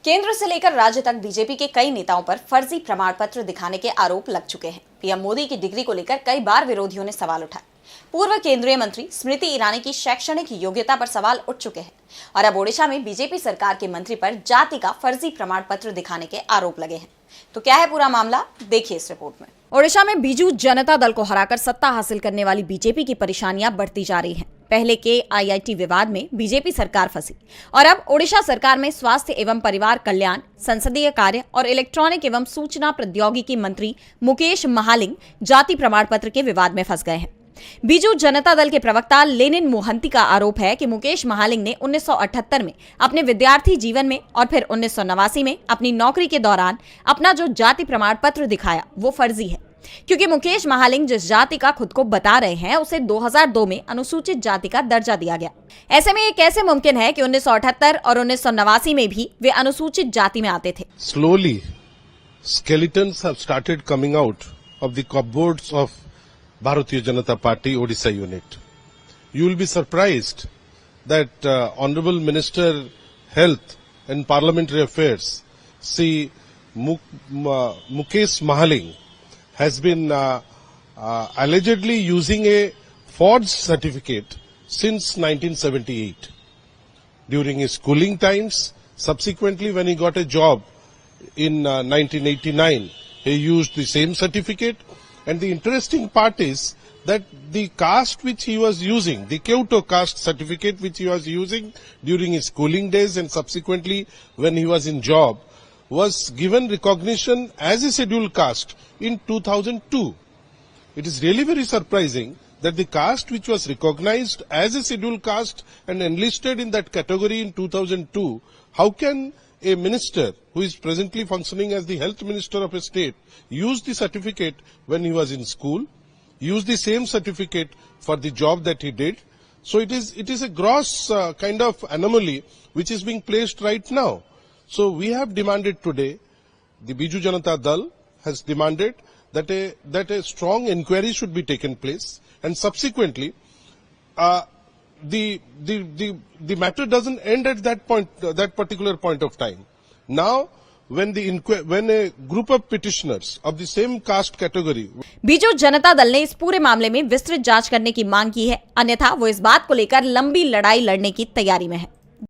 केंद्र से लेकर राज्य तक बीजेपी के कई नेताओं पर फर्जी प्रमाण पत्र दिखाने के आरोप लग चुके हैं। पीएम मोदी की डिग्री को लेकर कई बार विरोधियों ने सवाल उठाए। पूर्व केंद्रीय मंत्री स्मृति ईरानी की शैक्षणिक योग्यता पर सवाल उठ चुके हैं और अब ओडिशा में बीजेपी सरकार के मंत्री पर जाति का फर्जी प्रमाण पत्र दिखाने के आरोप लगे हैं। तो क्या है पूरा मामला, देखिए इस रिपोर्ट में। ओडिशा में बीजू जनता दल को हराकर सत्ता हासिल करने वाली बीजेपी की परेशानियां बढ़ती जा रही हैं। पहले के आईआईटी विवाद में बीजेपी सरकार फंसी और अब ओडिशा सरकार में स्वास्थ्य एवं परिवार कल्याण, संसदीय कार्य और इलेक्ट्रॉनिक एवं सूचना प्रौद्योगिकी मंत्री मुकेश महालिंग जाति प्रमाण पत्र के विवाद में फंस गए हैं। बीजू जनता दल के प्रवक्ता लेनिन मोहंती का आरोप है कि मुकेश महालिंग ने 1978 में अपने विद्यार्थी जीवन में और फिर 1989 में अपनी नौकरी के दौरान अपना जो जाति प्रमाण पत्र दिखाया वो फर्जी है, क्योंकि मुकेश महालिंग जिस जाति का खुद को बता रहे हैं उसे 2002 में अनुसूचित जाति का दर्जा दिया गया। ऐसे में ये कैसे मुमकिन है कि 1978 और 1989 में भी वे अनुसूचित जाति में आते थे। Slowly, skeletons have started coming out of the cupboards of Bharatiya Janata Party Odisha unit. You will be surprised that Honorable Minister Health and Parliamentary Affairs, Sri Mukesh Mahaling, has been allegedly using a forged certificate since 1978. During his schooling times, subsequently when he got a job in 1989, he used the same certificate. And the interesting part is that the caste which he was using, the Kyoto caste certificate which he was using during his schooling days and subsequently when he was in job, was given recognition as a scheduled caste in 2002. It is really very surprising that the caste which was recognized as a scheduled caste and enlisted in that category in 2002, how can a minister who is presently functioning as the health minister of a state use the certificate when he was in school, use the same certificate for the job that he did? So it is a gross kind of anomaly which is being placed right now. So we have demanded today, the Biju Janata Dal has demanded that a strong inquiry should be taken place, and subsequently the matter doesn't end at that point, that particular point of time. Now, when a group of petitioners of the same caste category, Biju Janata Dal ने इस पूरे मामले में विस्तृत जांच करने की मांग की है, अन्यथा वो इस बात को लेकर लंबी लड़ाई लड़ने की तैयारी में है।